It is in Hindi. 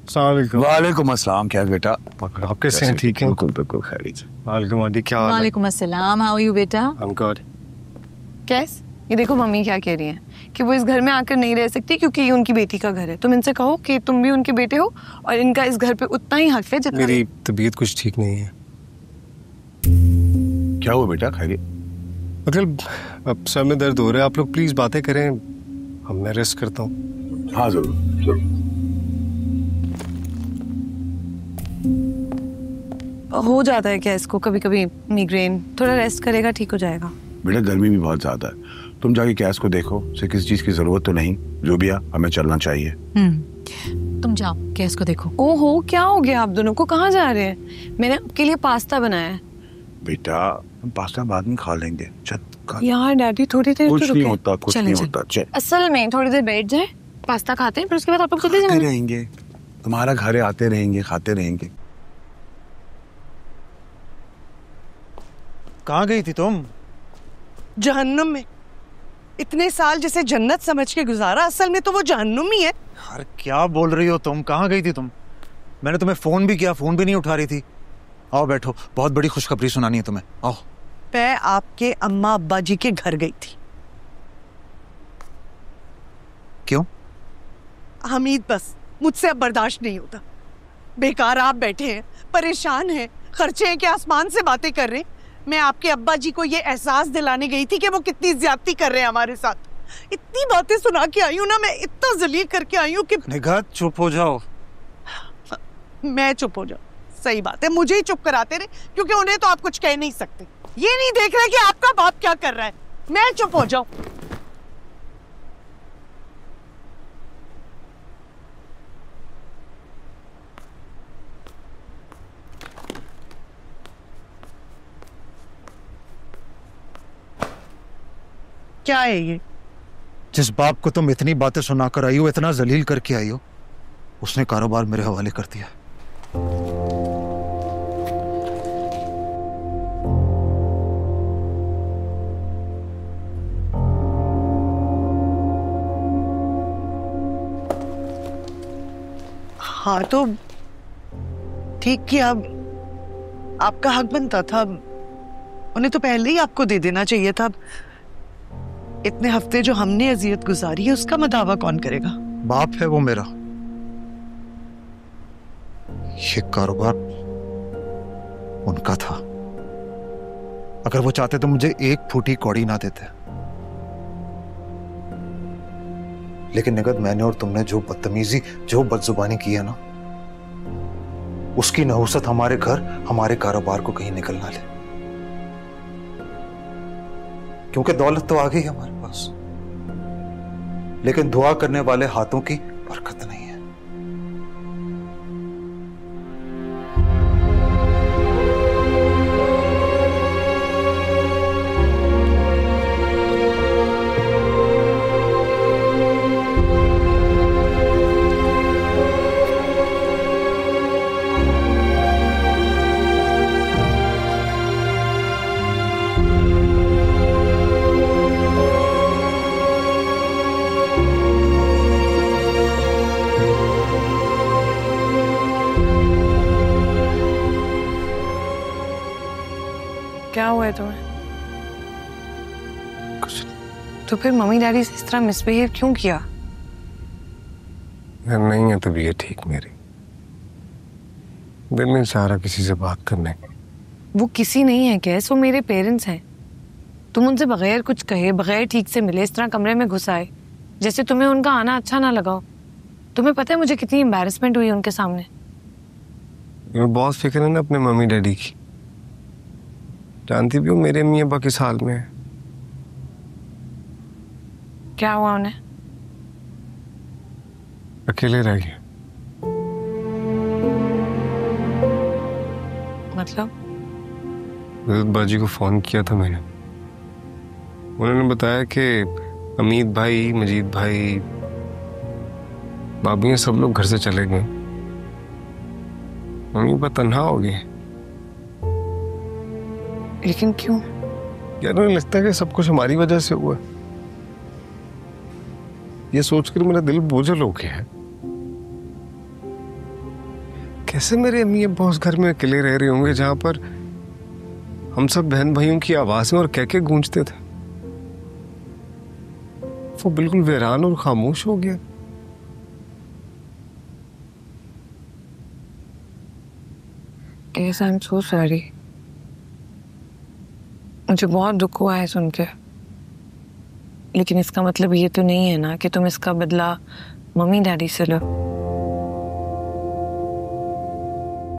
वालेकुम अस्सलाम। क्या बेटा, आप कैसे हैं? ठीक हैं? बिल्कुल बिल्कुल खैरियत। वालेकुम आंटी, क्या हाल है? वालेकुम अस्सलाम, हाउ आर यू बेटा? I'm good। कैस, ये देखो मम्मी क्या कह रही हैं कि वो इस घर में आकर नहीं रह सकती क्योंकि ये उनकी बेटी का घर है। तुम इनसे कहो कि तुम भी उनके बेटे हो और इनका इस घर पे उतना ही हक है जितना मेरी तबीयत कुछ ठीक नहीं है। क्या हुआ बेटा, खैरियत? मतलब अब सर में दर्द हो रहा है, आप लोग प्लीज बातें करें, मैं रेस्ट करता हूँ। हाँ जरूर जरूर। हो जाता है क्या इसको कभी कभी मिग्रेन, थोड़ा रेस्ट करेगा ठीक हो जाएगा। बेटा गर्मी भी बहुत ज्यादा है, तुम जाके कैस को देखो, उसे किसी चीज की जरूरत तो नहीं, जो भी है हमें चलना चाहिए। तुम जाओ कैस को देखो। ओहो, क्या हो गया आप दोनों को, कहाँ जा रहे हैं? मैंने आपके लिए पास्ता बनाया है। बेटा हम पास्ता बाद में खा लेंगे। यार डैडी थोड़ी देर कुछ नहीं होता, कुछ नहीं होता। असल में थोड़ी देर बैठ जाए, पास्ता खाते हैं, फिर उसके बाद आप लोग चले जाएंगे। रहेंगे, तुम्हारा घर है, आते रहेंगे, खाते रहेंगे। कहाँ गई थी तुम? जहन्नुम में। इतने साल जिसे जन्नत समझ के गुजारा, असल में तो वो जहन्नुम ही है। यार क्या बोल रही हो तुम? कहाँ गई थी तुम? मैंने तुम्हें फोन भी किया, फोन भी नहीं उठा रही थी। आओ बैठो, बहुत बड़ी खुशखबरी सुनानी है तुम्हें, आओ। मैं आपके अम्मा अब्बा जी के घर गई थी। क्यों? हमीद, बस मुझसे अब बर्दाश्त नहीं होता। बेकार आप बैठे हैं, परेशान हैं, खर्चे हैं कि आसमान से बातें कर रहे हैं। मैं आपके अब्बा जी को ये एहसास दिलाने गई थी कि वो कितनी ज्यादती कर रहे हैं हमारे साथ। इतनी बातें सुना के आई हूँ ना, मैं इतना जलील करके आई हूँ कि निगाह चुप हो जाओ। मैं चुप हो जाऊँ? सही बात है, मुझे ही चुप कराते रहे, क्योंकि उन्हें तो आप कुछ कह नहीं सकते। ये नहीं देख रहे कि आपका बाप क्या कर रहा है। मैं चुप हो जाऊं? क्या है ये? जिस बाप को तुम इतनी बातें सुनाकर आई हो, इतना जलील करके आई हो, उसने कारोबार मेरे हवाले कर दिया। हाँ तो ठीक किया, आपका हक बनता था, उन्हें तो पहले ही आपको दे देना चाहिए था। इतने हफ्ते जो हमने अजियत गुजारी है उसका मदावा कौन करेगा? बाप है वो मेरा, ये कारोबार उनका था। अगर वो चाहते तो मुझे एक फूटी कौड़ी ना देते, लेकिन निगत मैंने और तुमने जो बदतमीजी, जो बदजुबानी की है ना, उसकी नहुसत हमारे घर, हमारे कारोबार को कहीं निकल ना ले। क्योंकि दौलत तो आ गई हमारे पास, लेकिन दुआ करने वाले हाथों की बरकत नहीं है। क्या हुआ है तुम्हें? कुछ नहीं। तो फिर मम्मी डैडी से इस तरह मिसबिहेव क्यों किया? नहीं है तबीयत ठीक मेरी, दिल नहीं चाह रहा किसी से बात करने का। वो किसी नहीं है कैस, वो मेरे पेरेंट्स हैं। तुम उनसे बगैर कुछ कहे, बगैर ठीक से मिले, इस तरह कमरे में घुस आए, जैसे तुम्हें उनका आना अच्छा ना लगा। तुम्हें पता है मुझे कितनी एम्बैरेसमेंट हुई उनके सामने। मैं बहुत फिक्र है ना अपने मम्मी डैडी की, जानती भी हूँ मेरे मियाँ अब्बा किस हाल में है। क्या हुआ उन्हें? अकेले रह गए। मतलब? बाजी को फोन किया था मैंने, उन्होंने बताया कि अमीद भाई, मजीद भाई, भाभी सब लोग घर से चले गए, मम्मी पापा तन्हा हो गए। लेकिन क्यों? यार उन्हें लगता है कि सब कुछ हमारी वजह से हुआ। ये सोचकर मेरा दिल बोझल हो गया है। कैसे मेरे अम्मी अब्बा उस घर में अकेले रह रहे होंगे जहां पर हम सब बहन भाइयों की आवाजें और कहके गूंजते थे। वो बिल्कुल वीरान और खामोश हो गया। Yes, I'm so sorry. मुझे बहुत दुख हुआ है सुन के, लेकिन इसका मतलब ये तो नहीं है ना कि तुम इसका बदला मम्मी डैडी से लो।